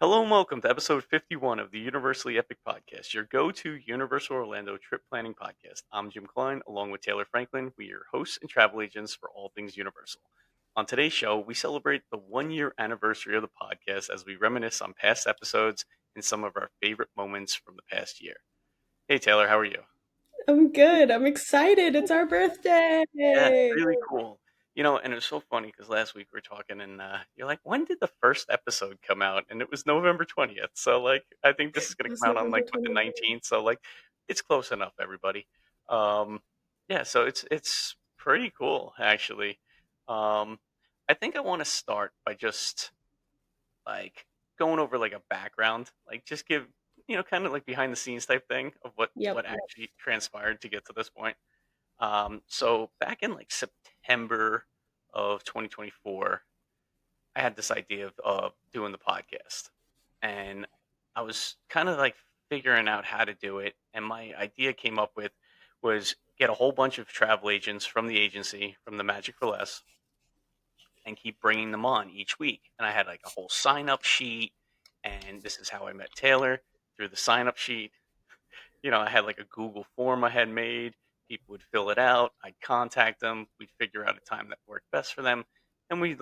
Hello and welcome to episode 51 of the Universally Epic Podcast, your go-to Universal Orlando trip planning podcast. I'm Jim Klein, along with Taylor Franklin. We are your hosts and travel agents for all things Universal. On today's show, we celebrate the one-year anniversary of the podcast as we reminisce on past episodes and some of our favorite moments from the past year. Hey Taylor, how are you? I'm good. I'm excited. It's our birthday. Yeah, really cool. And it was so funny because last week we were talking and you're like, when did the first episode come out? And it was November 20th. So, I think this is going It to was come out on, November the 20th. 19th. So, it's close enough, everybody. Um, yeah, so it's pretty cool, actually. Um, I think I want to start by just, like, going over, a background. Like, just give, kind of like behind the scenes type thing of what Yep. actually transpired to get to this point. So back in September of 2024, I had this idea of doing the podcast, and I was kind of figuring out how to do it. And my idea came up with was get a whole bunch of travel agents from the agency, from the Magic for Less, and keep bringing them on each week. And I had a whole sign up sheet, and this is how I met Taylor through the sign up sheet. I had a Google form I had made. People would fill it out. I'd contact them. We'd figure out a time that worked best for them, and we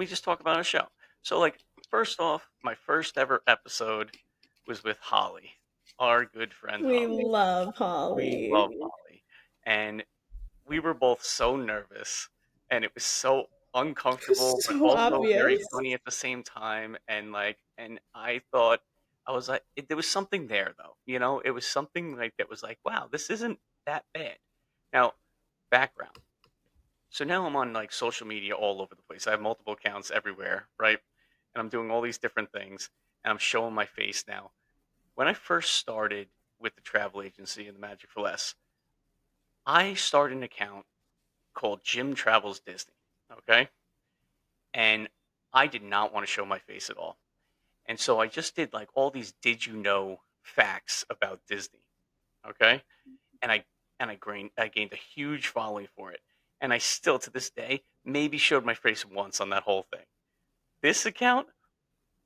just talk about a show. So first off, my first ever episode was with Holly, our good friend We Holly. love We Holly. love Holly, and we were both so nervous, and it was so It was uncomfortable, but so also very obvious. funny at the same time. And I thought I was there was something there though. It was something that was wow, this isn't that bad. Now, background. So now I'm on social media all over the place. I have multiple accounts everywhere, right? And I'm doing all these different things, and I'm showing my face now. When I first started with the travel agency and the Magic for Less, I started an account called Jim Travels Disney. Okay. And I did not want to show my face at all. And so I just did all these did you know facts about Disney. Okay. And I gained a huge following for it. And I still to this day maybe showed my face once on that whole thing. This account,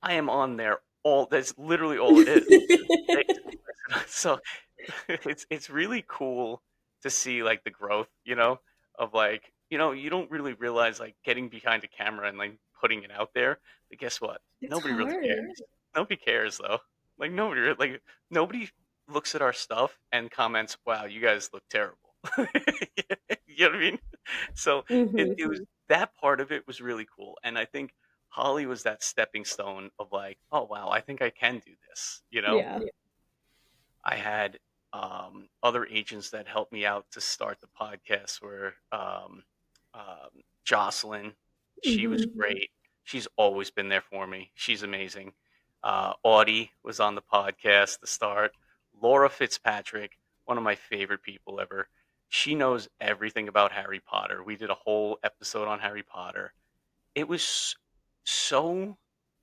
I am on there all that's literally all it is. So it's really cool to see the growth, of you don't really realize getting behind a camera and putting it out there. But guess what? It's Nobody really hard. cares. Nobody cares though. Nobody looks at our stuff and comments, "Wow, you guys look terrible." You know what I mean? So it was Hmm. that part of it was really cool, and I think Holly was that stepping stone of "Oh wow, I think I can do this." Yeah. I had other agents that helped me out to start the podcast were Jocelyn. She was Hmm. great. She's always been there for me. She's amazing. Audie was on the podcast to start. Laura Fitzpatrick, one of my favorite people ever. She knows everything about Harry Potter. We did a whole episode on Harry Potter. It was so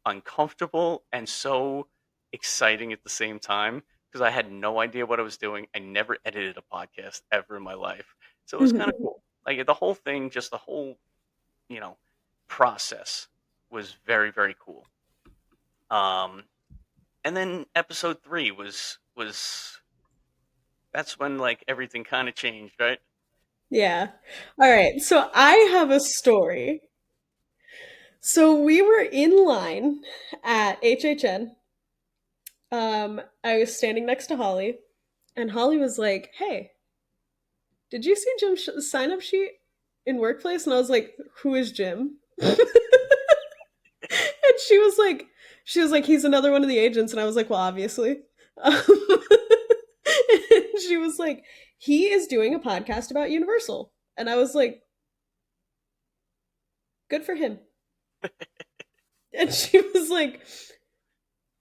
uncomfortable and so exciting at the same time because I had no idea what I was doing. I never edited a podcast ever in my life. So it was kind Hmm. of cool. The whole thing, just the whole, you know, process was very, very cool. Um, and then episode 3 was that's when everything kind of changed, right? Yeah. All right. So I have a story. So we were in line at HHN. I was standing next to Holly, and Holly was like, "Hey, did you see Jim's sign up sheet in workplace?" And I was like, "Who is Jim?" And she was like, "He's another one of the agents." And I was like, "Well, obviously." And she was like, "He is doing a podcast about Universal." And I was like, "Good for him." And she was like,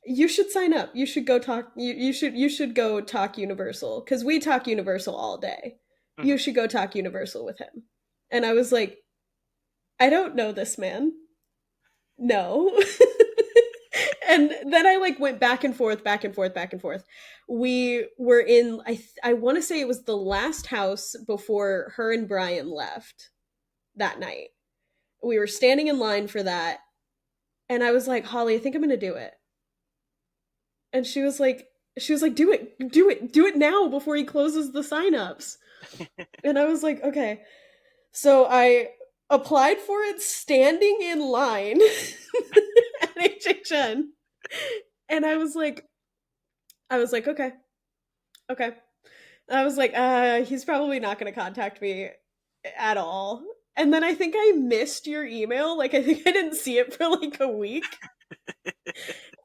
"You should sign up. You should go talk. You should go talk Universal because we talk Universal all day. Mhm. You should go talk Universal with him." And I was like, "I don't know this man. No." And then I went back and forth, back and forth, back and forth. We were in I want to say it was the last house before her and Brian left that night. We were standing in line for that, and I was like, "Holly, I think I'm going to do it." And she was like, do it, do it, do it now before he closes the signups. And I was like, okay. So I applied for it standing in line at HHN. And I was like, okay, okay. I was like, he's probably not going to contact me at all. And then I think I missed your email. Like, I think I didn't see it for like a week.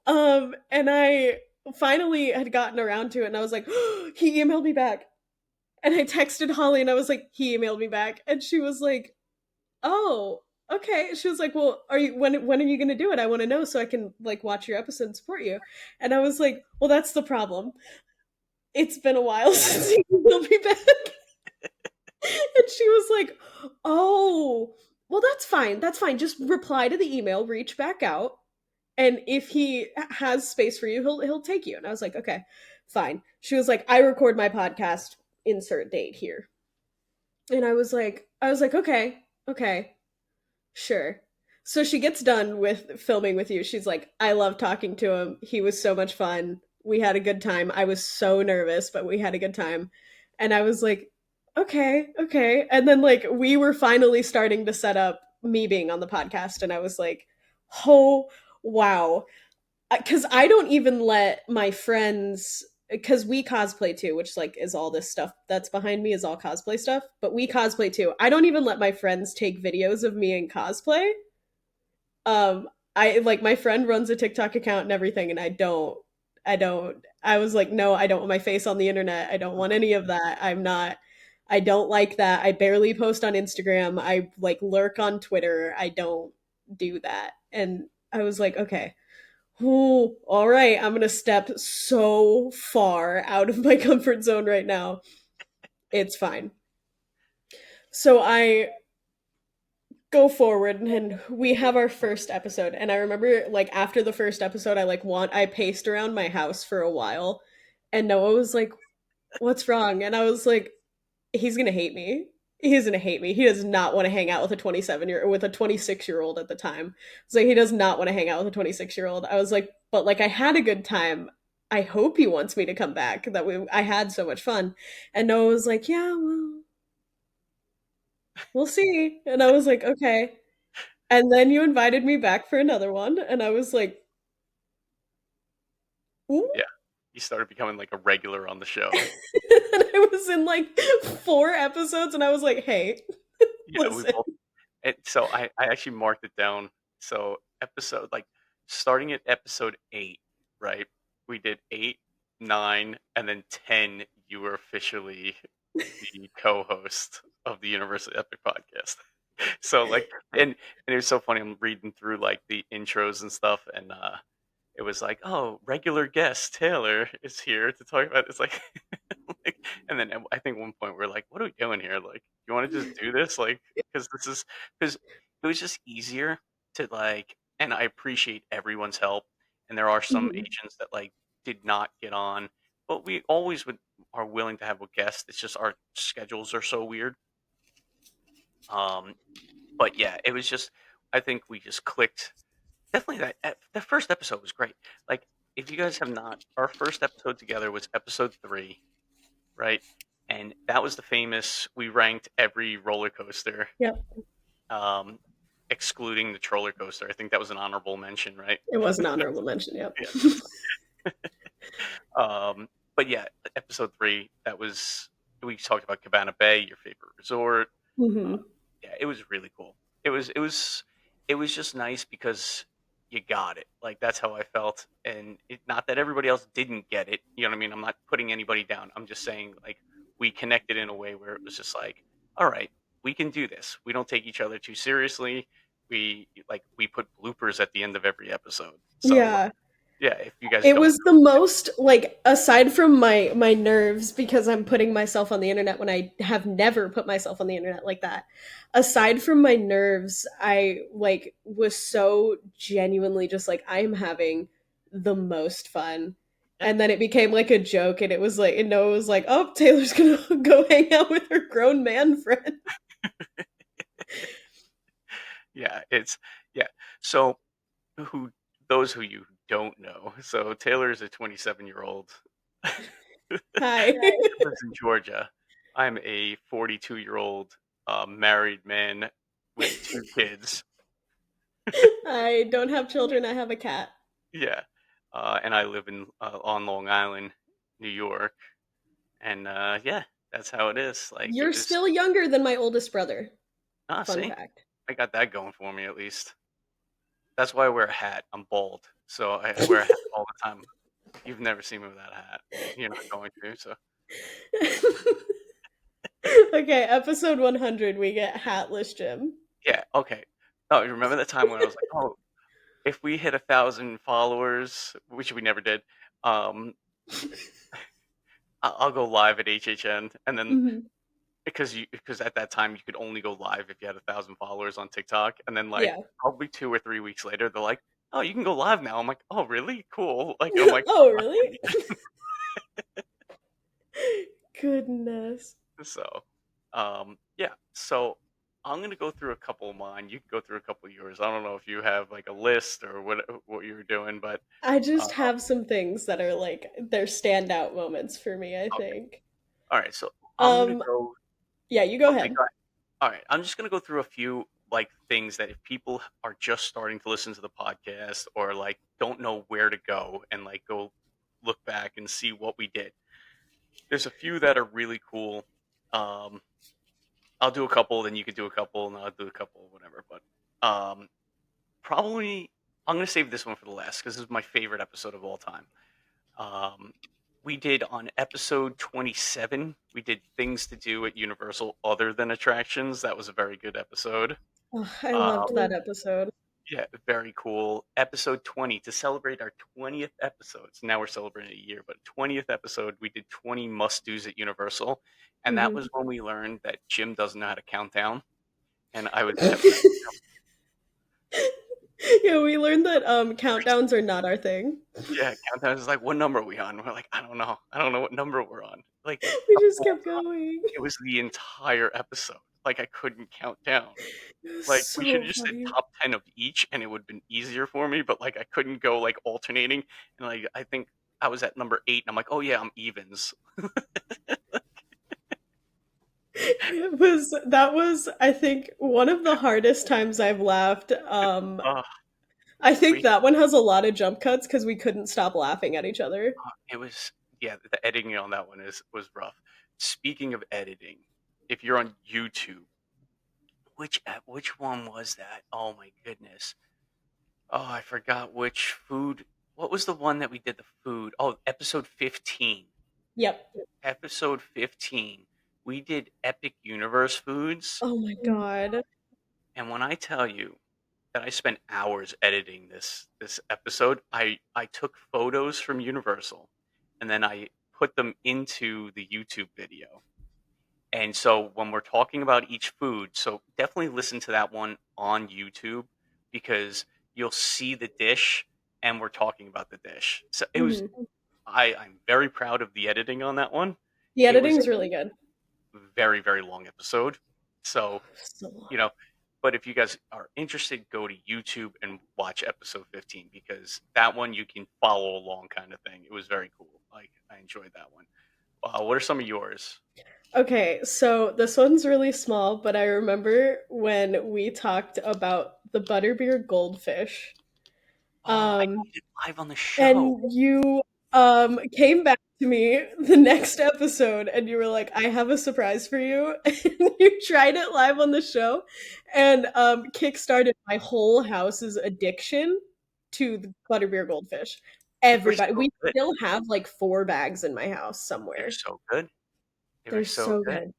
And I finally had gotten around to it, and I was like, oh, he emailed me back. And I texted Holly, and I was like, he emailed me back, and she was like, oh, okay. She was like, well, are you when are you going to do it? I want to know so I can like watch your episode and support you. And I was like, well, that's the problem. It's been a while since he emailed me back. And she was like, oh, well, that's fine. That's fine. Just reply to the email, reach back out, and if he has space for you, he'll take you. And I was like, okay, fine. She was like, I record my podcast, insert date here. And I was like, okay, okay, sure. So she gets done with filming with you. She's like, I love talking to him. He was so much fun. We had a good time. I was so nervous, but we had a good time. And I was like, okay, okay. And then like we were finally starting to set up me being on the podcast, and I was like, oh wow. Because I don't even let my friends, because we cosplay too, which like is all this stuff that's behind me is all cosplay stuff, but we cosplay too. I don't even let my friends take videos of me in cosplay. I like my friend runs a TikTok account and everything, and I was like, no, I don't want my face on the internet. I don't want any of that. I don't like that. I barely post on Instagram. I like lurk on Twitter. I don't do that. And I was like, okay, oh, all right, I'm gonna step so far out of my comfort zone right now. It's fine. So I go forward and we have our first episode, and I remember like after the first episode I paced around my house for a while, and Noah was like, what's wrong? And I was like, he's gonna hate me. He's gonna hate me. He does not want to hang out with a 27 year with a 26-year old at the time. It's like he does not want to hang out with a 26-year old. I was like, but like I had a good time. I hope he wants me to come back. I had so much fun. And Noah was like, yeah, well, we'll see. And I was like, okay. And then you invited me back for another one, and I was like, ooh. Yeah, he started becoming like a regular on the show. And I was in like 4 episodes, and I was like, hey, Yeah, we listen. both. So I actually marked it down. So episode like starting at episode 8, right? We did 8, 9, and then 10. You were officially the co-host of the Universal Epic podcast. So like, and it was so funny. I'm reading through like the intros and stuff, and it was like, oh, regular guest Taylor is here to talk about. It's like, like, and then I think at one point we're like, what are we doing here? Like, you want to just do this? Like, because this is because it was just easier to like, and I appreciate everyone's help. And there are some Mhm. agents that like did not get on, but we always would are willing to have a guest. It's just our schedules are so weird. Um, but yeah, it was just I think we just clicked. Definitely the first episode was great. Like if you guys have not, our first episode together was episode 3, right? And that was the famous. We ranked every roller coaster, Yep. um, excluding the troller coaster. I think that was an honorable mention, right? It was an honorable mention. Yep. Yeah, it was. But yeah, episode 3. That was we talked about Cabana Bay, your favorite resort. Uh, Hmm. yeah, it was really cool. It was just nice because you got it. Like that's how I felt, and not that everybody else didn't get it. You know what I mean? I'm not putting anybody down. I'm just saying like we connected in a way where it was just like, all right, we can do this. We don't take each other too seriously. We put bloopers at the end of every episode. So like, Yeah. yeah, if you guys It don't was the most like aside from my nerves because I'm putting myself on the internet when I have never put myself on the internet like that. Aside from my nerves, I like was so genuinely just like I'm having the most fun. yeah, And then it became like a joke, and it was like, and Noah was like, "Oh, Taylor's gonna go hang out with her grown man friend." yeah, it's yeah. So who those who you don't know, so Taylor is a 27-year-old Hi. lives in Georgia. I'm a 42-year-old married man with two kids. I don't have children, I have a cat. Yeah, and I live in on Long Island, New York, and yeah, that's how it is. Like it You're was. still younger than my oldest brother. Fun See, fact. I got that going for me at least. That's why I wear a hat. I'm bald, so I wear a hat all the time. You've never seen me without a hat. You're not going to, so Okay, episode 100, we get hatless Jim. yeah, okay. Oh, you remember the time when I was like, oh, if we hit 1,000 followers, which we never did, um, I'll go live at HHN, and then Mhm. because at that time you could only go live if you had 1,000 followers on TikTok, and then like Yeah. probably 2 or 3 weeks later, they're like, "Oh, you can go live now." I'm like, "Oh, really? Cool." Like I'm like, Oh, really? Goodness. so, yeah. So I'm gonna go through a couple of mine. You can go through a couple of yours. I don't know if you have like a list or what you were doing, but I uh, just have some things that are like they're standout moments for me, I okay. think. All right. So I'm gonna Um, go. yeah, you go Okay, ahead. go ahead. All right, I'm just gonna go through a few like things that if people are just starting to listen to the podcast or like don't know where to go and like go look back and see what we did. There's a few that are really cool. Um, I'll do a couple, then you could do a couple, and I'll do a couple, whatever. But probably I'm gonna save this one for the last because this is my favorite episode of all time. Um, we did on episode 27. We did things to do at Universal other than attractions. That was a very good episode. Oh, I loved Um, that episode. yeah, very cool. Episode 20 to celebrate our 20th episode. So now we're celebrating a year, but 20th episode, we did 20 must dos at Universal. And that Hmm. was when we learned that Jim doesn't know how to count down. And I was definitely, Yeah, we learned that countdowns are not our thing. yeah, countdown is like, what number are we on? We're like, I don't know. I don't know what number we're on. Like, We the just whole kept going. it was the entire episode. Like, I couldn't count down. It was Like, we should so have just said funny. top 10 of each, and it would have been easier for me, but, like, I couldn't go, like, alternating, and, like, I think I was at number 8, and I'm like, "Oh, yeah, I'm evens." That was I think one of the hardest times I've laughed. Ugh, I think we that one has a lot of jump cuts because we couldn't stop laughing at each other. it was yeah, the editing on that one was rough. Speaking of editing, if you're on YouTube, which one was that? Oh my goodness. Oh, I forgot which food what was the one that we did the food? Oh, episode 15. Yep. Episode 15, we did Epic Universe foods. Oh my god. And when I tell you that I spent hours editing this episode, I took photos from Universal and then I put them into the YouTube video. And so when we're talking about each food, so definitely listen to that one on YouTube because you'll see the dish and we're talking about the dish. So it was Hmm. I'm very proud of the editing on that one. The It was editing's really good. very, very long episode. So, So long. you know, but if you guys are interested, go to YouTube and watch episode 15 because that one you can follow along kind of thing. It was very cool. Like, I enjoyed that one. What are some of yours? Okay, so this one's really small, but I remember when we talked about the butterbeer goldfish. I Um, did it live on the show. and you came back to me the next episode and you were like, I have a surprise for you. And you tried it live on the show and kickstarted my whole house's addiction to the butterbeer goldfish. They were Everybody, so we good. still have like 4 bags in my house They're somewhere. so good. They were They're so so good. good.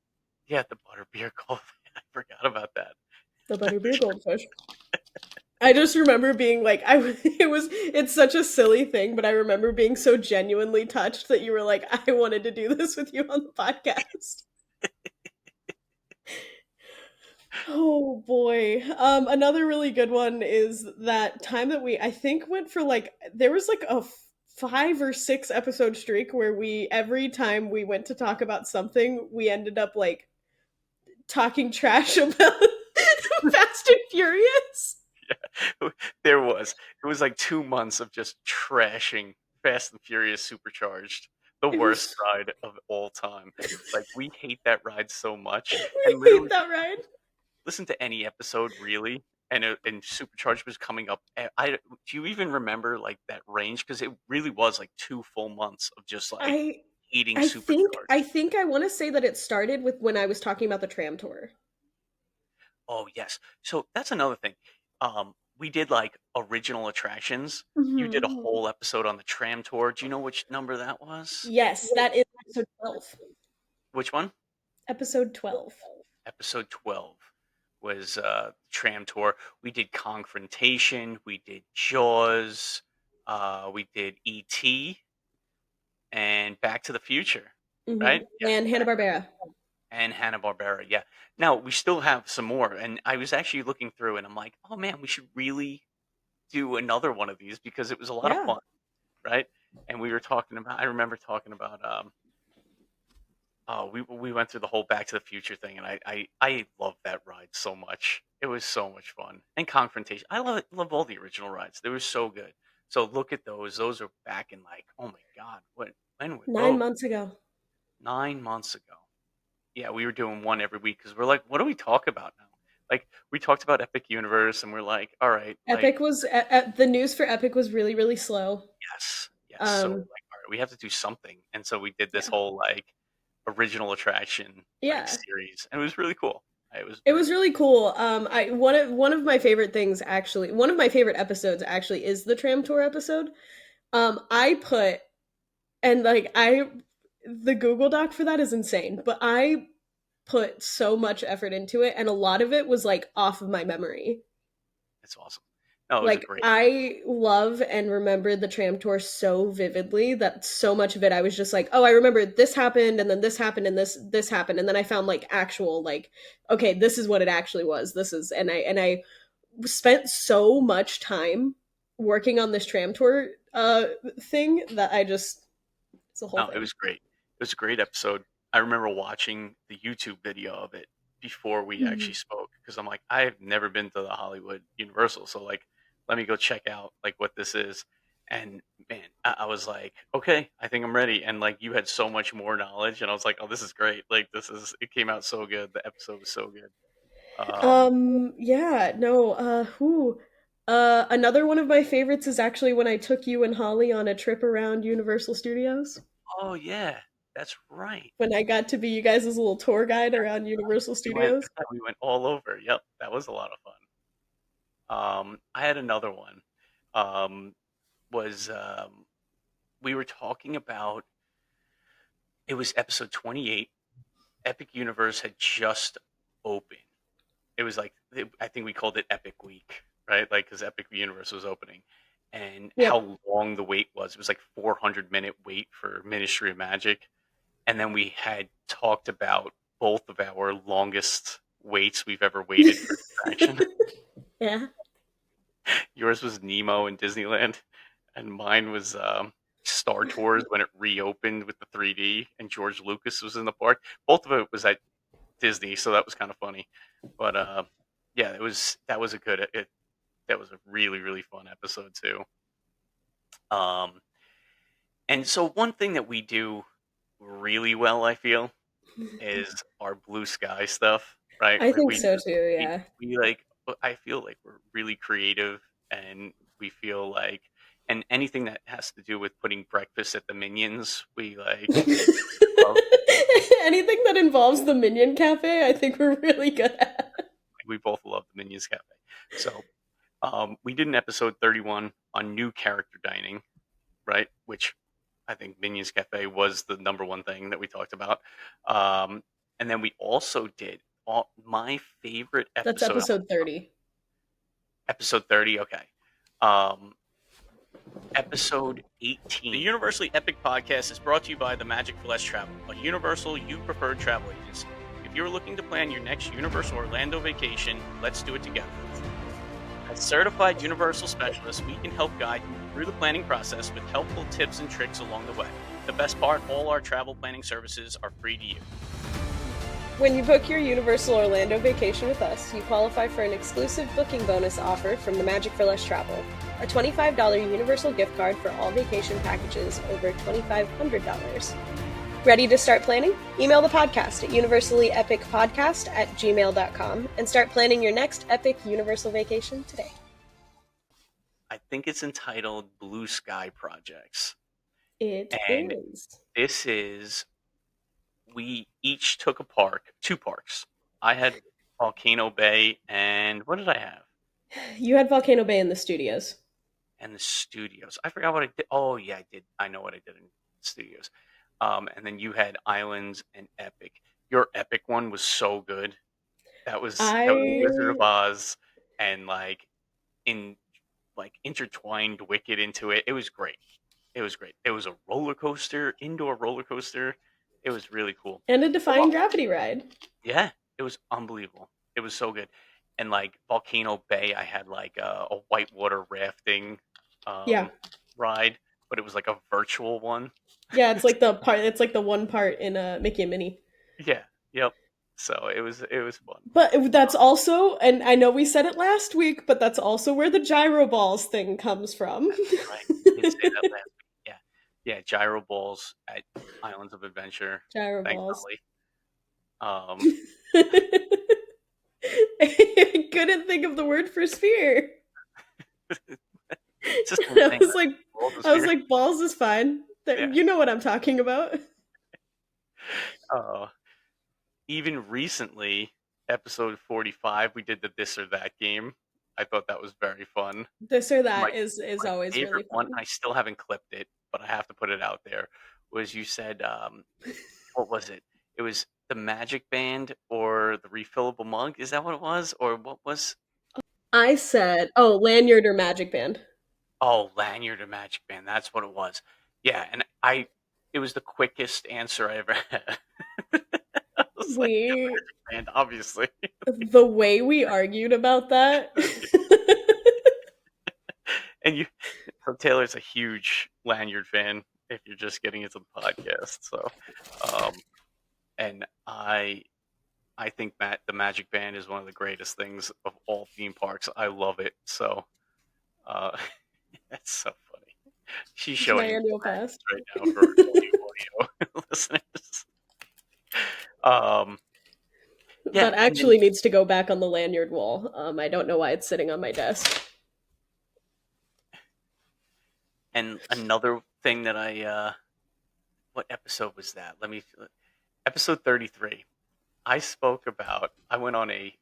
Yeah, the butterbeer coffee. I forgot about that. The butterbeer goldfish. I just remember being like, it's such a silly thing, but I remember being so genuinely touched that you were like, I wanted to do this with you on the podcast. Oh boy. Another really good one is that time that I think went for like, there was like a 5 or 6 episode streak where every time we went to talk about something, we ended up like talking trash about Fast and Furious. Yeah, there was. It was like 2 months of just trashing Fast and Furious Supercharged, the It worst was. ride of all time. Like, we hate that ride so much, We and hate literally that ride. listen to any episode really, and Supercharged was coming up. I do you even remember like that range? Because it really was like 2 full months of just like I eating I think I Supercharged. think I want to say that it started with when I was talking about the tram tour. Oh yes, so that's another thing. We did like original attractions. You did a Mhm. whole episode on the tram tour. Do you know which number that was? Yes, that is episode 12. Which one? Episode 12. Episode 12 was tram tour. We did confrontation. We did Jaws. We did ET and Back to the Future, Hmm. right? Yeah, And Hanna-Barbera. and Hanna-Barbera, yeah. Now, we still have some more, and I was actually looking through, and I'm like, "Oh, man, we should really do another one of these because it was a lot of Yeah. fun," right? And we were talking about I remember talking about, oh, we went through the whole Back to the Future thing, and I love that ride so much. It was so much fun. And Confrontation. I love all the original rides. They were so good. So look at those. Those are back in like, oh my God, when were Nine those? months ago. 9 months ago. Yeah, we were doing one every week because we're like, what do we talk about now? Like, we talked about Epic Universe, and we're like, all right, like, Epic was the news for Epic was really really slow. yes, yes. So we're Um like, all right, we have to do something. And so we did this yeah. whole like original attraction like Yeah. series, and it was really cool. It was It very was cool. really cool. I one of my favorite things actually, one of my favorite episodes actually is the tram tour episode. I put and like I the Google Doc for that is insane, but I put so much effort into it and a lot of it was like off of my memory. It's awesome. No, it was a Like great. I love and remember the tram tour so vividly that so much of it I was just like, "Oh, I remember this happened and then this happened and this happened." And then I found like actual like, "Okay, this is what it actually was. This is." And I spent so much time working on this tram tour thing that I just it's a whole No, it thing. was great. It was a great episode. I remember watching the YouTube video of it before we actually Mhm. spoke because I'm like, I've never been to the Hollywood Universal, so like, let me go check out like what this is. And man, I was like, okay, I think I'm ready. And like, you had so much more knowledge, and I was like, oh, this is great. Like, this is it came out so good. The episode was so good. Yeah, no, who another one of my favorites is actually when I took you and Holly on a trip around Universal Studios. Oh yeah, that's right. When I got to be you guys' little tour guide around Universal We went, Studios. we went all over. Yep, that was a lot of fun. I had another one. Um, was we were talking about it was episode 28. Epic Universe had just opened. It was like I think we called it Epic Week, right? Like because Epic Universe was opening, and Yep. how long the wait was. It was like 400-minute wait for Ministry of Magic, and then we had talked about both of our longest waits we've ever waited for an attraction. Yeah. Yours was Nemo in Disneyland, and mine was Star Tours when it reopened with the 3D, and George Lucas was in the park. Both of it was at Disney, so that was kind of funny. But yeah, that was a good that was a really really fun episode too. Um, and so one thing that we do really well, I feel, is our blue sky stuff, right? I Where think so too, yeah. we like I feel like we're really creative and we feel like and anything that has to do with putting breakfast at the Minions, we like love. Anything that involves the Minion Cafe, I think we're really good at. We both love the Minions Cafe. So we did an episode 31 on new character dining, right? Which I think Minions Cafe was the number one thing that we talked about. Um, and then we also did my favorite That's episode, episode 30. episode 30. Okay. Um, episode 18. The Universally Epic Podcast is brought to you by the Magic for Less Travel, a Universal you preferred travel agency. If you're looking to plan your next Universal Orlando vacation, let's do it together. As certified Universal specialists, we can help guide you through the planning process with helpful tips and tricks along the way. The best part, all our travel planning services are free to you. When you book your Universal Orlando vacation with us, you qualify for an exclusive booking bonus offer from the Magic for Less Travel, a $25 Universal gift card for all vacation packages over $2,500. Ready to start planning? Email the podcast at universallyepicpodcast@gmail.com and start planning your next epic Universal vacation today. I think it's entitled Blue Sky Projects. It And is. this is, we each took a park, two parks. I had Volcano Bay, and what did I have? You had Volcano Bay in the studios. And the studios. I forgot what I did. Oh yeah, I did. I know what I did in studios. And then you had Islands and Epic. Your Epic one was so good. That was Wizard of I Oz, and in intertwined Wicked into it. It was great. It was great. It was a roller coaster, indoor roller coaster. It was really cool. and a Defying Gravity ride. Yeah, it was unbelievable. It was so good. And Volcano Bay, I had a whitewater rafting Yeah. um, ride, but it was like a virtual one. Yeah, it's like the part. It's like the one part in Mickey and Minnie. Yeah, yep. So it was fun. But that's also, and I know we said it last week, but that's also where the gyro balls thing comes from. That's right. You did say that last week. Yeah, yeah. Gyro balls at Islands of Adventure. Gyro Thanks, balls. Holly. I couldn't think of the word for sphere. It's the same I thing, was right? like, Balls and I was sphere. like, balls is fine. Yeah. You know what I'm talking about. Uh, Even recently, episode 45, we did the this or that game. I thought that was very fun. This or My that is my always really favorite one, fun. I still haven't clipped it, but I have to put it out there, was you said, what was it? It was the Magic Band or the refillable mug. Is that what it was? Or what was? I said, oh, lanyard or magic band. Oh, lanyard or Magic Band. That's what it was. Yeah, and it was the quickest answer I ever had. I was like, yeah, We Magic Band, obviously. the way we argued about that. And so Taylor's a huge lanyard fan. If you're just getting into the podcast, so, and I think the Magic Band is one of the greatest things of all theme parks. I love it. So, uh, that's so funny. She's It's my showing me annual the pass. lanyards right now for audio listeners. Um, yeah, That and then actually needs to go back on the lanyard wall. I don't know why it's sitting on my desk. and another thing that what episode was that? Episode 33. I went on a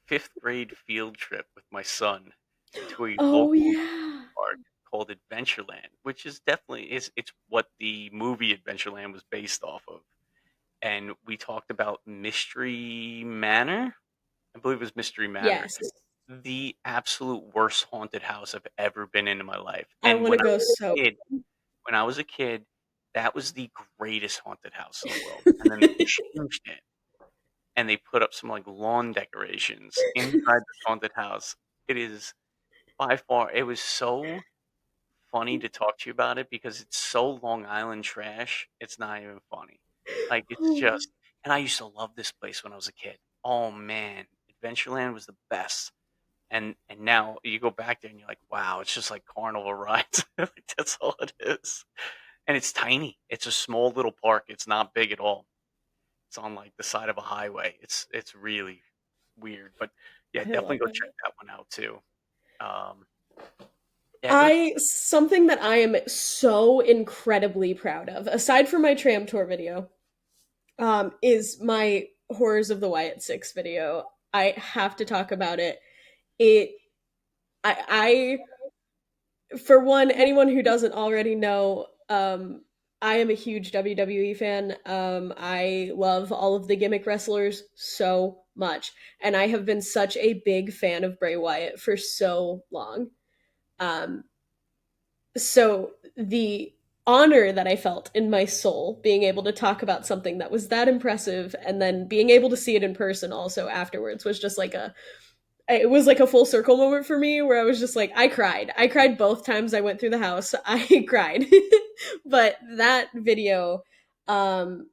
fifth grade field trip with my son to a Oh local yeah. park called Adventureland, which is definitely it's what the movie Adventureland was based off of. And we talked about Mystery Manor. I believe it was Mystery Manor. Yes. The absolute worst haunted house I've ever been in my life. I And want to go so. when I was a kid, that was the greatest haunted house in the world. And then they changed it, and they put up some lawn decorations inside the haunted house. It is by far. It was so funny to talk to you about it because it's so Long Island trash. It's not even funny. It's just. And I used to love this place when I was a kid. Oh man, Adventureland was the best. And now you go back there and you're like, wow, it's just like carnival rides. That's all it is. And it's tiny. It's a small little park. It's not big at all. It's on the side of a highway. It's really weird, but yeah, I definitely love go it. check that one out too. Um, yeah, it was. I something that I am so incredibly proud of, aside from my tram tour video, is my Horrors of the Wyatt Six video. I have to talk about it. It for one, anyone who doesn't already know, I am a huge WWE fan. I love all of the gimmick wrestlers so much, and I have been such a big fan of Bray Wyatt for so long. Um, so the honor that I felt in my soul being able to talk about something that was that impressive and then being able to see it in person also afterwards was just like a it was like a full circle moment for me where I was just like I cried both times I went through the house. I cried. But that video, um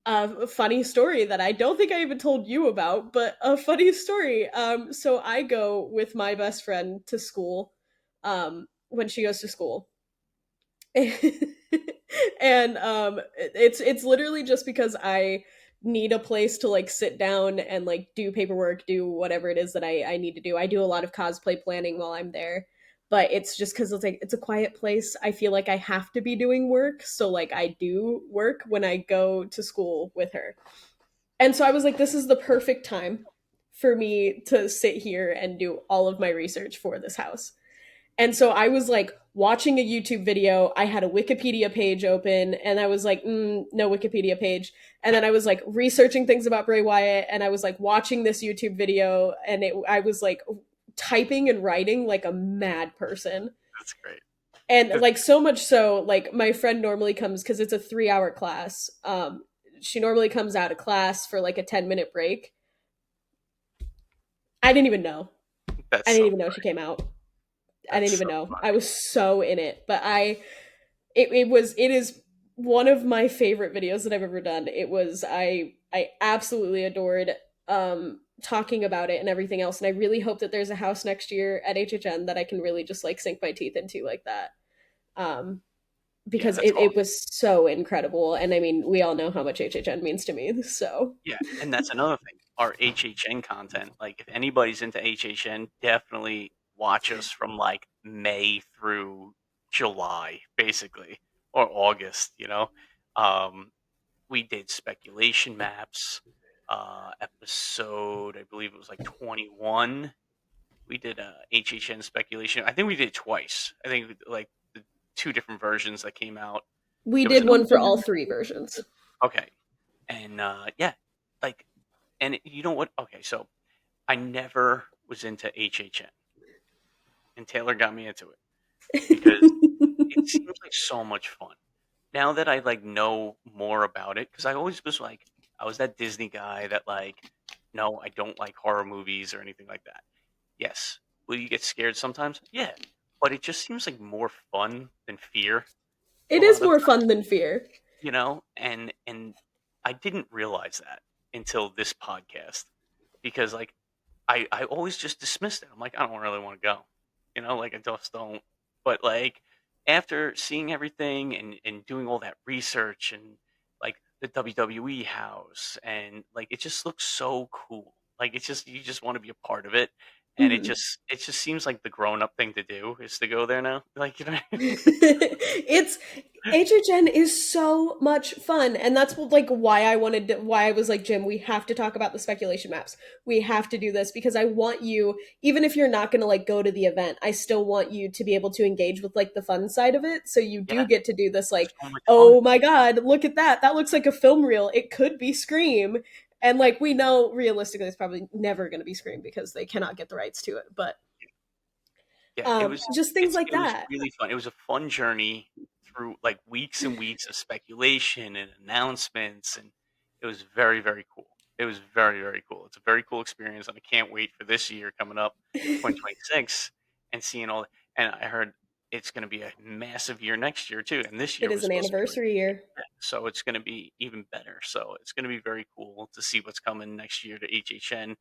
a funny story that I don't think I even told you about, but a funny story. So I go with my best friend to school, when she goes to school, and it's literally just because I need a place to like sit down and like do paperwork, do whatever it is that I need to do. I do a lot of cosplay planning while I'm there, but it's just because it's like it's a quiet place. I feel like I have to be doing work, so like I do work when I go to school with her. And so I was like, this is the perfect time for me to sit here and do all of my research for this house. And so I was like watching a YouTube video. I had a Wikipedia page open and I was like, no Wikipedia page. And then I was like researching things about Bray Wyatt and I was like watching this YouTube video and I was like typing and writing like a mad person. That's great. And like so much so, like my friend normally comes because it's a 3 hour class. She normally comes out of class for like a 10-minute break. I didn't even know. That's I didn't so even know she great. came out. I That's didn't so even know. I funny. was so in it. But it is one of my favorite videos that I've ever done. It was I absolutely adored talking about it and everything else. And I really hope that there's a house next year at HHN that I can really just like sink my teeth into like that. Um Yeah, because that's it awesome. was so incredible. And I mean, we all know how much HHN means to me. So Yeah, and that's another thing. Our HHN content, like if anybody's into HHN, definitely watch us from like May through July, basically, or August. Um, we did speculation maps. Episode, I believe it was like 21. We did a HHN speculation. I think we did it twice. I think like the two different versions that came out. we There was did another one for one. all three versions. Okay, and yeah, like, and you know what? Okay, so I never was into HHN, and Taylor got me into it because it seems like so much fun. Now that I like know more about it, because I always was like, I was that Disney guy that like, no, I don't like horror movies or anything like that. Yes, will you get scared sometimes? Yeah, but it just seems like more fun than fear a It lot is of the more time, fun than fear. and I didn't realize that until this podcast because like I always just dismissed it. I'm like, I don't really want to go. Like I just don't. But like after seeing everything and doing all that research and like the WWE house and like it just looks so cool. Like it's just you just want to be a part of it. And it Mhm. just it just seems like the grown up thing to do is to go there now. Like It's HHN is so much fun, and that's what, like why I was like, Jim, we have to talk about the speculation maps. We have to do this because I want you, even if you're not going to like go to the event, I still want you to be able to engage with like the fun side of it. So you do yeah, get to do this like, so much fun. oh my god, look at that. That looks like a film reel. It could be Scream. And like we know realistically it's probably never going to be Scream because they cannot get the rights to it, but Yeah, it was just things like it was that. really fun. It was a fun journey through like weeks and weeks of speculation and announcements, and it was very, very cool. It was very, very cool. It's a very cool experience, and I can't wait for this year coming up, 2026, and seeing all. And I heard it's going to be a massive year next year too, and this It year is was an supposed to be like, anniversary year. so it's going to be even better. So it's going to be very cool to see what's coming next year to HHN.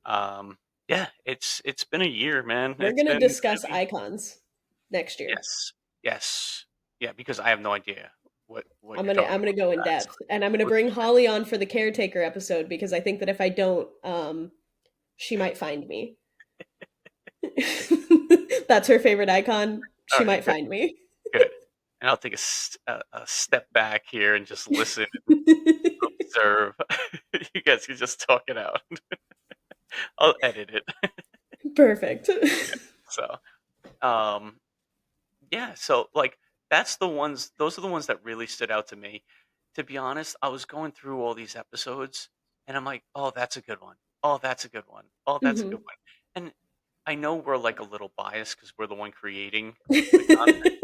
Um, yeah, it's been a year, man. We're It's gonna been discuss really icons next year. yes, yes, yeah. Because I have no idea what you're I'm talking gonna about go with in that. So depth, and I'm gonna let's bring do Holly on for the caretaker episode because I think that if I don't, she might find me. That's her favorite icon. that. She All right, might good, find me. good. And I'll take a step back here and just listen and observe. You guys can just talk it out. I'll edit it. Perfect. Yeah. So, um, yeah. So, like, that's the ones. Those are the ones that really stood out to me. To be honest, I was going through all these episodes, and I'm like, "Oh, that's a good one. Oh, that's a good one. Oh, that's a good Mhm. one." And I know we're like a little biased because we're the one creating the content,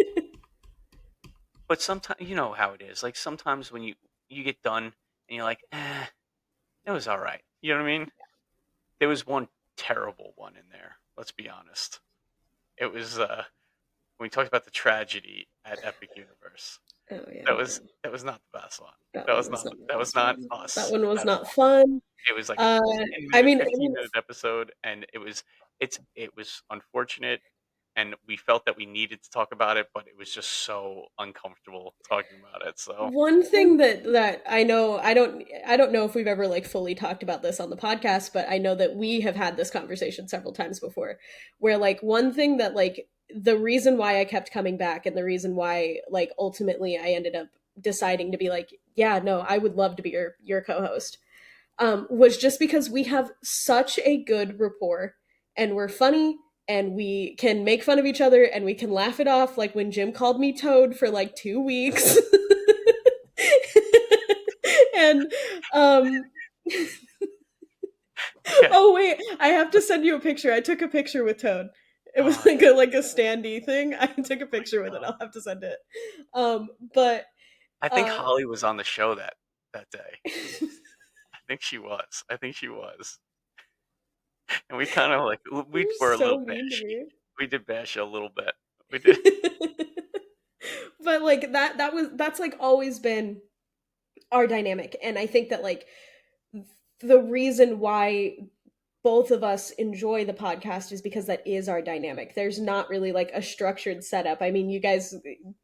but sometimes you know how it is. Like sometimes when you get done and you're like, it was all right. You know what I mean? There was one terrible one in there. Let's be honest. It was when we talked about the tragedy at Epic Universe. Oh yeah, that was not the best one. that one was not the That was best not one. That us one was at not all. fun. It was like a Uh, 10 I minute, mean, I 15 mean, minute episode, and it was unfortunate, and we felt that we needed to talk about it, but it was just so uncomfortable talking about it. So one thing that I know, I don't know if we've ever like fully talked about this on the podcast, but I know that we have had this conversation several times before, where like one thing that like the reason why I kept coming back and the reason why like ultimately I ended up deciding to be like, yeah, no, I would love to be your co-host, was just because we have such a good rapport and we're funny and we can make fun of each other and we can laugh it off, like when Jim called me Toad for like 2 weeks. And um yeah, oh wait, I have to send you a picture. I took a picture with Toad. It was oh like a standee thing. I took a my picture with it. god, I'll have to send it. But I think uh Holly was on the show that day. I think she was, and we kind of like we you're were a little so mean to bashy. me. We did bash her a little bit. We did. But like that's like always been our dynamic, and I think that like the reason why both of us enjoy the podcast is because that is our dynamic. There's not really like a structured setup. I mean, you guys,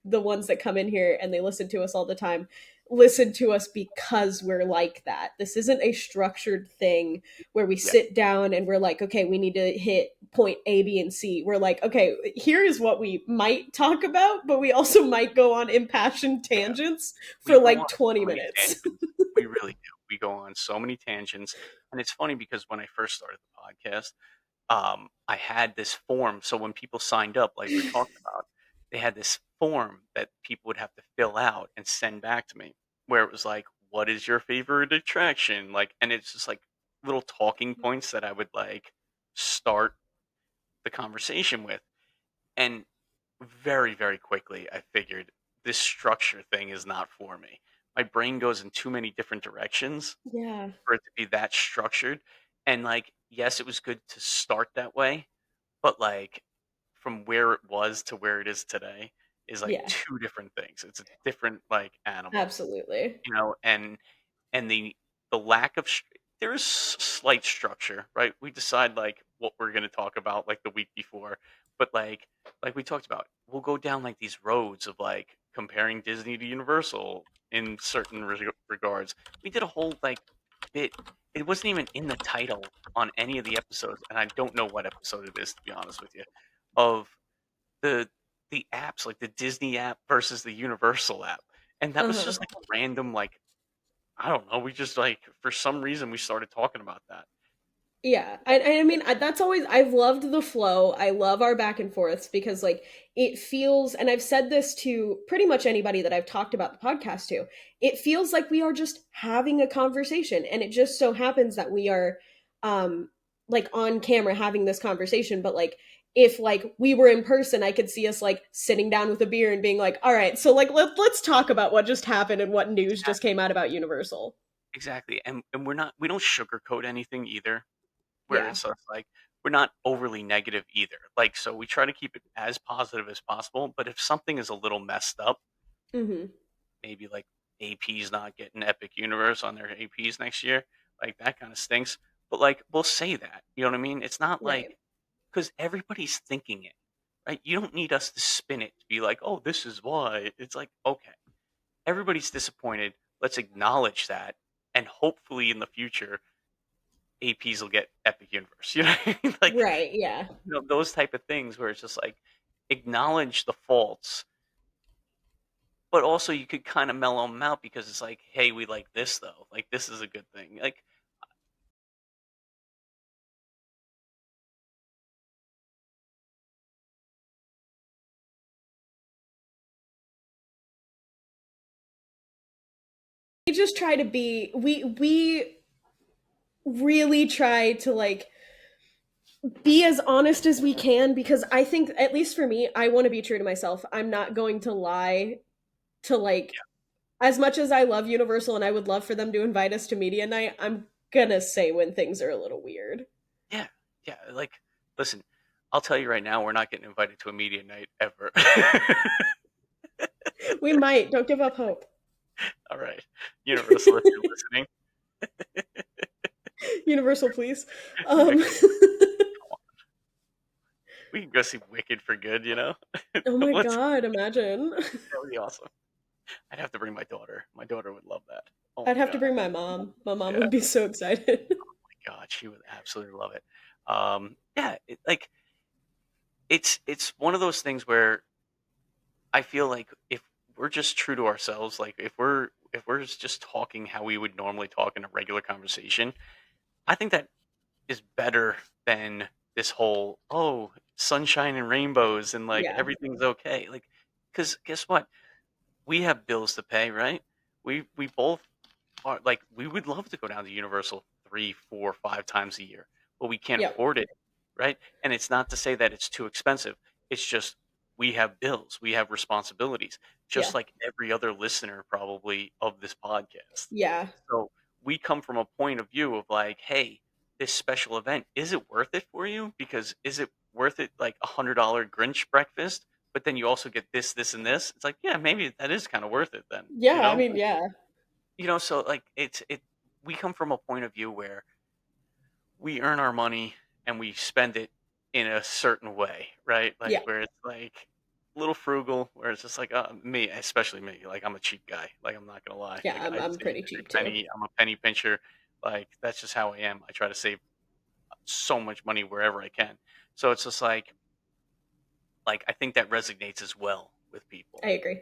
the ones that come in here and they listen to us all the time, listen to us because we're like that. This isn't a structured thing where we Yeah, sit down and we're like, okay, we need to hit point A, B, and C. We're like, okay, here is what we might talk about, but we also might go on impassioned yeah. tangents We for go like on 20 so many minutes. tangents. We really do. We go on so many tangents, and it's funny because when I first started the podcast, I had this form. So when people signed up, like we're talking about, they had this form that people would have to fill out and send back to me, where it was like, "What is your favorite attraction?" Like, and it's just like little talking points that I would like start the conversation with, and very, very quickly, I figured this structure thing is not for me. My brain goes in too many different directions Yeah. for it to be that structured. And like, yes, it was good to start that way, but like from where it was to where it is today is like Yeah. two different things. It's a different like animal, Absolutely. you know, and the lack of there is slight structure, right? We decide like what we're going to talk about like the week before, but like we talked about, we'll go down like these roads of like comparing Disney to Universal in certain regards. We did a whole like bit. It wasn't even in the title on any of the episodes, and I don't know what episode it is to be honest with you. Of the the apps, like the Disney app versus the Universal app, and that was Uh-huh. just like a random like I don't know. We just like for some reason we started talking about that. Yeah, I mean that's always I've loved the flow. I love our back and forths because like it feels, and I've said this to pretty much anybody that I've talked about the podcast to. It feels like we are just having a conversation, and it just so happens that we are, like on camera having this conversation. But like if like we were in person, I could see us like sitting down with a beer and being like, all right, so like let's talk about what just happened and what news just came out about Universal. Exactly, and we don't sugarcoat anything either. Where Yeah. it's just like we're not overly negative either. Like so, we try to keep it as positive as possible. But if something is a little messed up, Mm-hmm. maybe like AP's not getting Epic Universe on their APs next year, like that kind of stinks. But like we'll say that, you know what I mean? It's not like Right. because everybody's thinking it, right? You don't need us to spin it to be like, oh, this is why. It's like okay, everybody's disappointed. Let's acknowledge that, and hopefully in the future, APs will get Epic Universe. You know, what I mean? Like Right. Yeah. those type of things where it's just like acknowledge the faults, but also you could kind of mellow them out because it's like, hey, we like this though. Like this is a good thing. Like We just try to be we really try to like be as honest as we can because I think at least for me, I want to be true to myself. I'm not going to lie to like as much as I love Universal and I would love for them to invite us to media night, I'm gonna say when things are a little weird. yeah, yeah. Like listen, I'll tell you right now, we're not getting invited to a media night ever. We might. Don't give up hope. All right, Universal, if you're listening, Universal, please. yeah, Um, we can go see Wicked for good. oh my Let's. God, imagine. That would be awesome. I'd have to bring my daughter. My daughter would love that. Oh I'd my have to god. bring my mom. My mom Yeah. would be so excited. My god, she would absolutely love it. Yeah, it's one of those things where I feel like if we're just true to ourselves, like if we're just talking how we would normally talk in a regular conversation, I think that is better than this whole sunshine and rainbows and like Yeah. everything's okay. Like, because guess what? We have bills to pay, right? We both are like we would love to go down to Universal 3, 4, 5 times a year, but we can't Yep. afford it, right? And it's not to say that it's too expensive. It's just we have bills, we have responsibilities, Yeah. just like every other listener probably of this podcast. Yeah. So we come from a point of view of like, hey, this special event, is it worth it for you? Because is it worth it like $100 Grinch breakfast? But then you also get this, this, and this. It's like, yeah, maybe that is kind of worth it then, Yeah. I mean, yeah. so like we come from a point of view where we earn our money and we spend it in a certain way, right? Like Yeah. where it's like a little frugal, where it's just like me, especially me, like I'm a cheap guy. Like I'm not gonna lie, Yeah. like I I'm save pretty every cheap too. penny. I'm a penny pincher. Like that's just how I am. I try to save so much money wherever I can. So it's just like I think that resonates as well with people, I agree.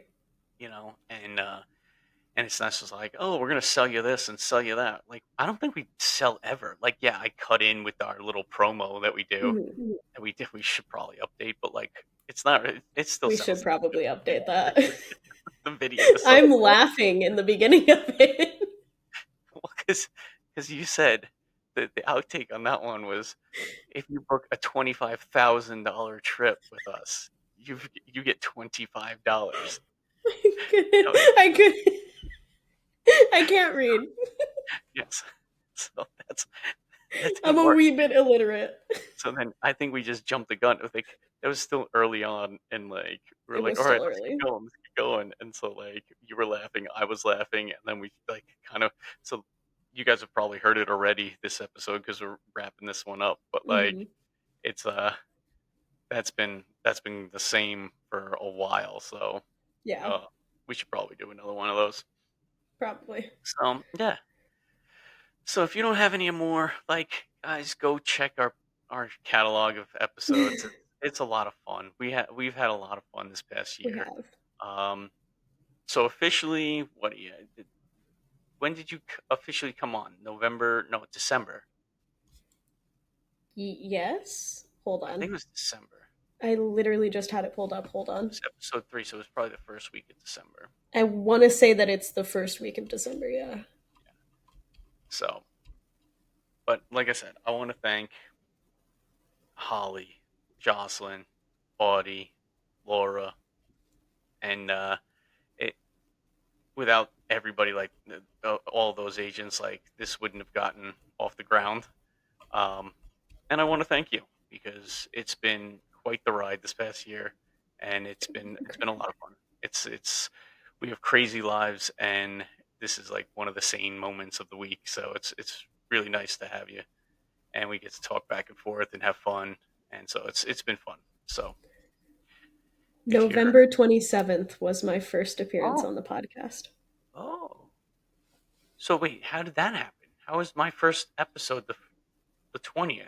and it's not just like, oh, we're gonna sell you this and sell you that. Like, I don't think we sell ever. Like, yeah, I cut in with our little promo that we do, Mhm. and we should probably update, but like, it's not. It still We should sounds the probably same. update that. The video is so I'm laughing in the beginning of it. because you said that the outtake on that one was if you book a $25,000 trip with us, you get $25. You know, I could. I can't read. yes. So that I'm didn't a work. wee bit illiterate. So then I think we just jumped the gun. I think that was still early on, and like we were It like, was "All right, still let's keep early. going, let's keep going." And so like you were laughing, I was laughing, and then we like kind of so you guys have probably heard it already this episode because we're wrapping this one up. But like Hmm. it's that's been the same for a while. So Yeah, uh, we should probably do another one of those. probably. So yeah. So if you don't have any more, like guys, go check our catalog of episodes. It's a lot of fun. We've had a lot of fun this past We year. have. Um, so officially, what do you? When did you officially come on? November? No, December. Yes? Hold I think on. it was December. I literally just had it pulled up. Hold It on. was episode 3, so it was probably the first week of December. I want to say that it's the first week of December, yeah. So, but like I said, I want to thank Holly, Jocelyn, Audie, Laura, and it without everybody like all those agents, like this wouldn't have gotten off the ground. Um, and I want to thank you because it's been quite the ride this past year, and it's been a lot of fun. It's we have crazy lives, and this is like one of the sane moments of the week. So it's really nice to have you, and we get to talk back and forth and have fun, and so it's been fun. So if you're November 27th was my first appearance oh on the podcast. oh so wait, how did that happen? How was my first episode the 20th?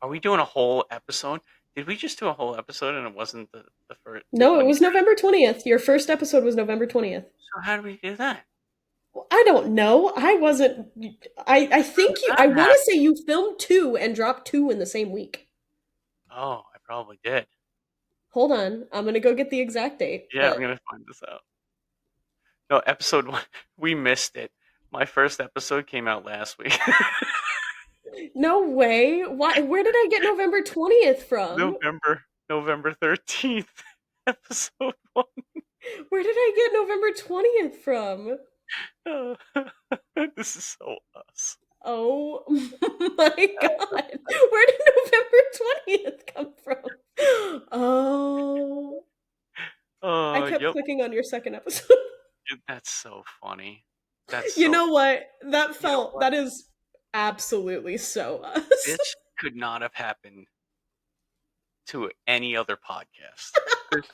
Are we doing a whole episode? Did we just do a whole episode and it wasn't the first No, it when you? was November 20th. Your first episode was November 20th. So how did we do that? Well, I don't know. I wasn't. I How think did you. that I want to happen? say you filmed two and dropped two in the same week. Oh, I probably did. Hold on. I'm going to go get the exact date. Yeah, I'm But gonna find this out. No, episode 1. We missed it. My first episode came out last week. no way. Why? Where did I get November 20th from? November 13th. Episode 1. Where did I get November 20th from? Uh, this is so us. Oh my god. Where did November 20th come from? Oh. I kept Yep. clicking on your second episode. Dude, that's so funny. That's You so. know what? You know what? That is absolutely so us. This could not have happened to any other podcast. There's-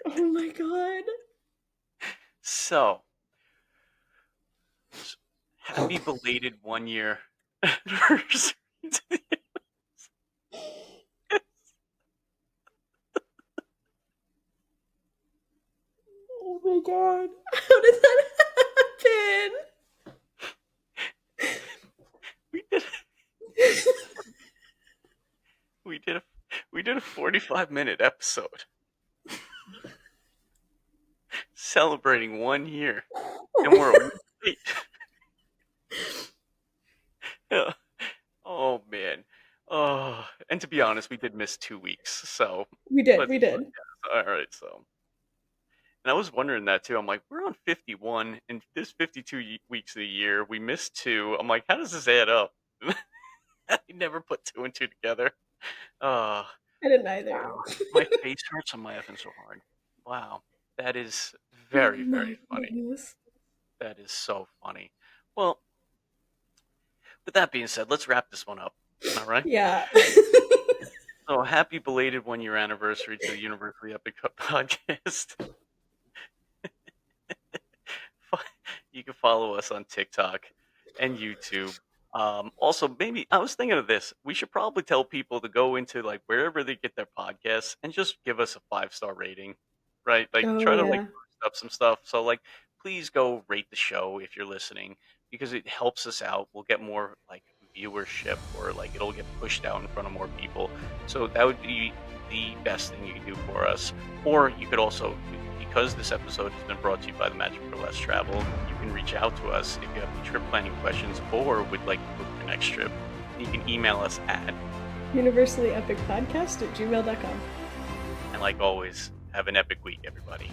Oh my god. So, happy belated 1 year anniversary to the Oh my god. How did that happen? we did we did a we did a 45-minute episode celebrating 1 year, and we're a week late. Yeah. Oh man. Oh, and to be honest, we did miss 2 weeks. So We did, let's we did. all right. So, and I was wondering that too. I'm like, we're on 51, and there's 52 weeks of the year. We missed two. I'm like, how does this add up? I never put two and two together. Uh, I didn't either. wow. My face hurts. I'm laughing so hard. Wow, that is Oh very, very my funny. goodness. That is so funny. Well, with that being said, let's wrap this one up. All right. Yeah. So happy belated 1 year anniversary to the Universally Epic podcast. You can follow us on TikTok and YouTube. Also, maybe I was thinking of this. We should probably tell people to go into like wherever they get their podcasts and just give us a 5-star rating, right? Like Oh try to like yeah. boost up some stuff. So like, please go rate the show if you're listening because it helps us out. We'll get more like viewership or like it'll get pushed out in front of more people. So that would be the best thing you can do for us. Or you could also, because this episode has been brought to you by the Magic for Less Travel, you can reach out to us if you have any trip planning questions or would like to book your next trip. You can email us at, Universally Epic Podcast at gmail.com. and like always, have an epic week, everybody.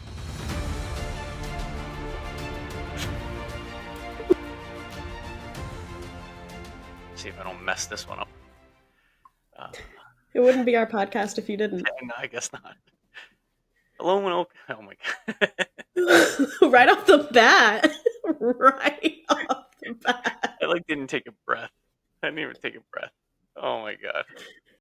See if I don't mess this one up. It wouldn't be our podcast if you didn't. No, I guess not. Hello and welcome. Oh my god. Right off the bat. Right off the bat. I like didn't take a breath. I didn't even take a breath.